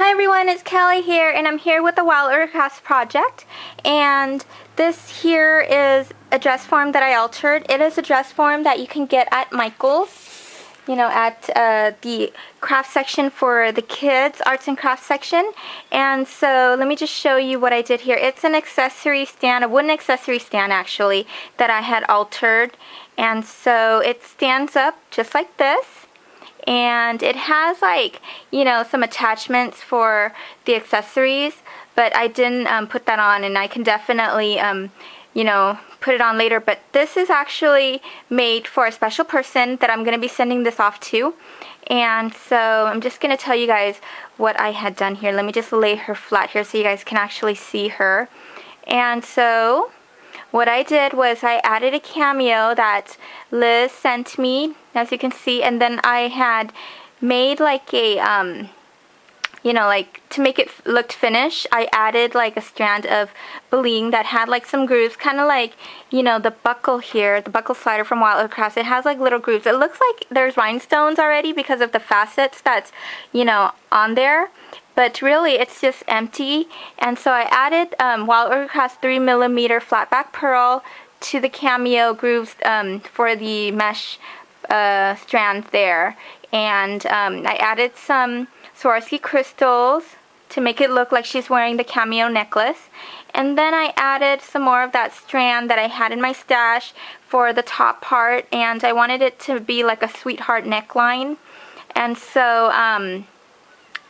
Hi everyone, it's Kelly here, and I'm here with the Wild Earth Crafts project. And this here is a dress form that I altered. It is a dress form that you can get at Michael's, at the craft section for the kids, arts and crafts section. And so let me just show you what I did here. It's an accessory stand, a wooden accessory stand actually, that I had altered. And so it stands up just like this. And it has some attachments for the accessories, but I didn't put that on, and I can definitely put it on later. But this is actually made for a special person that I'm going to be sending this off to. And so I'm just going to tell you guys what I had done here. Let me just lay her flat here so you guys can actually see her. And so what I did was I added a cameo that Liz sent me, as you can see, and then I had made like a, to make it look finished, I added like a strand of bling that had like some grooves, kind of like, the buckle here, the buckle slider from Wild Earth Crafts. It has like little grooves. It looks like there's rhinestones already because of the facets that's, on there. But really, it's just empty. And so I added Wild Earth Crafts 3mm flat back pearl to the cameo grooves for the mesh strand there. And I added some Swarovski crystals to make it look like she's wearing the cameo necklace. And then I added some more of that strand that I had in my stash for the top part. And I wanted it to be like a sweetheart neckline. And so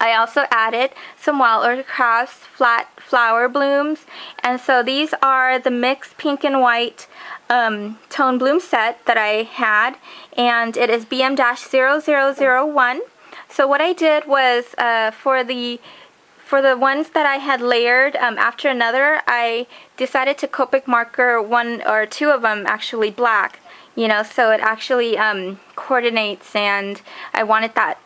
I also added some Wild Earth Crafts flat flower blooms. And so these are the mixed pink and white tone bloom set that I had. And it is BM-0001. So what I did was for the ones that I had layered after another, I decided to Copic marker one or two of them actually black. So it actually coordinates, and I wanted that,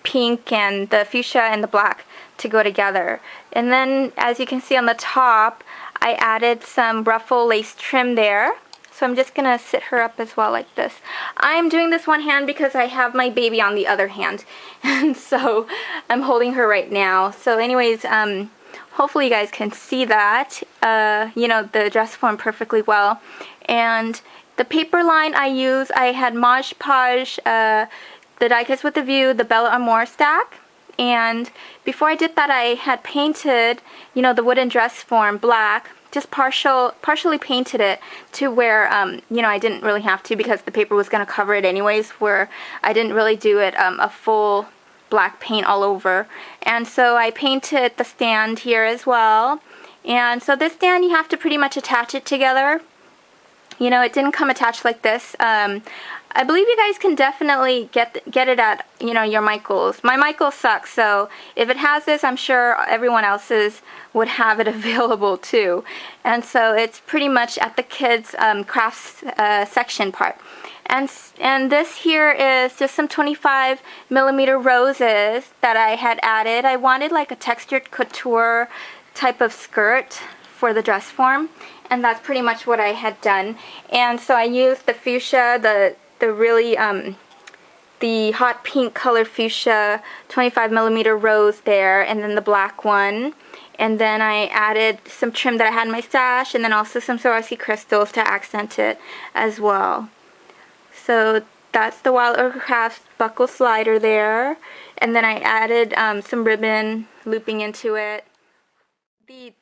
pink and the fuchsia and the black to go together. And then as you can see on the top, I added some ruffle lace trim there. So I'm just gonna sit her up as well like this. I'm doing this one hand because I have my baby on the other hand, and so I'm holding her right now. So anyways, hopefully you guys can see that, the dress form perfectly well. And the paper line I use, I had Mod Podge, the Die Cuts with a View, the Bella Amore stack. And before I did that, I had painted, the wooden dress form black, just partially painted it to where, I didn't really have to because the paper was going to cover it anyways, where I didn't really do it a full black paint all over. And so I painted the stand here as well. And so this stand, you have to pretty much attach it together. It didn't come attached like this. I believe you guys can definitely get it at, your Michael's. My Michael's sucks, so if it has this, I'm sure everyone else's would have it available too. And so it's pretty much at the kids' crafts section part. And this here is just some 25mm roses that I had added. I wanted like a textured couture type of skirt for the dress form, and that's pretty much what I had done. And so I used the fuchsia, the really the hot pink color fuchsia 25mm rose there, and then the black one, and then I added some trim that I had in my stash, and then also some Swarovski crystals to accent it as well. So that's the Wild Earth Crafts buckle slider there, and then I added some ribbon looping into it.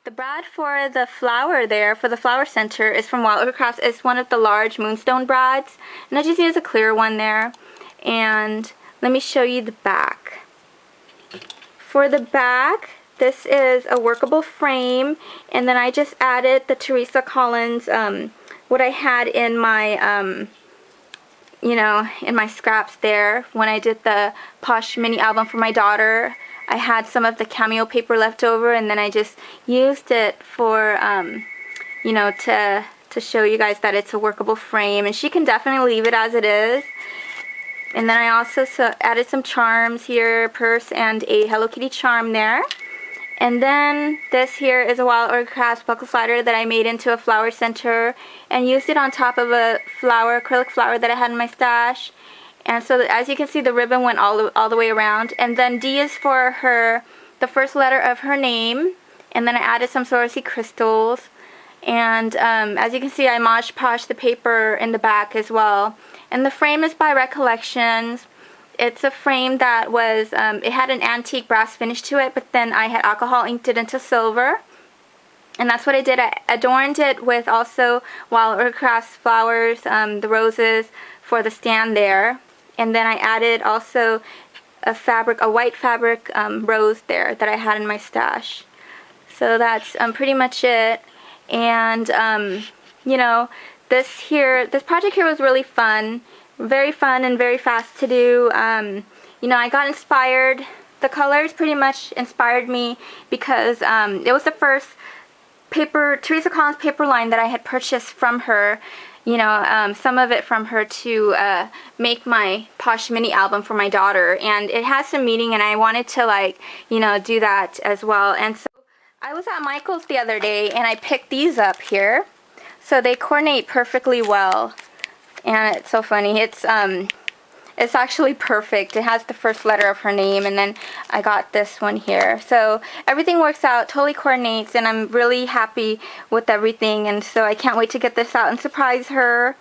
The brad for the flower there, for the flower center, is from Wild Earth Crafts. It's one of the large moonstone brads, and I just used a clear one there. And let me show you the back. For the back, this is a workable frame, and then I just added the Teresa Collins, what I had in my, in my scraps there when I did the Posh mini album for my daughter. I had some of the cameo paper left over, and then I just used it for, to show you guys that it's a workable frame, and she can definitely leave it as it is. And then I also added some charms here, purse and a Hello Kitty charm there. And then this here is a Wild Earth Crafts buckle slider that I made into a flower center and used it on top of a acrylic flower that I had in my stash. And so as you can see, the ribbon went all the way around. And then D is for her, the first letter of her name. And then I added some Swarovski crystals. And as you can see, I Mod Podged the paper in the back as well. And the frame is by Recollections. It's a frame that was, it had an antique brass finish to it, but then I had alcohol inked it into silver. And that's what I did. I adorned it with also Wild Earth Crafts flowers, the roses for the stand there. And then I added also a white fabric rose there that I had in my stash. So that's pretty much it. And you know, this project here was really fun, very fun and very fast to do. You know, I got inspired. The colors pretty much inspired me because it was the first Teresa Collins paper line that I had purchased from her. You know, some of it from her to make my Posh mini album for my daughter, and it has some meaning, and I wanted to, like, you know, do that as well. And so I was at Michael's the other day and I picked these up here. So they coordinate perfectly well. And it's so funny. It's actually perfect. It has the first letter of her name, and then I got this one here. So everything works out, totally coordinates, and I'm really happy with everything. And so I can't wait to get this out and surprise her.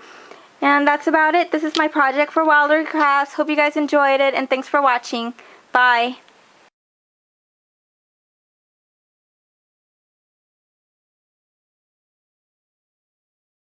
And that's about it. This is my project for Wild Earth Crafts. Hope you guys enjoyed it, and thanks for watching. Bye.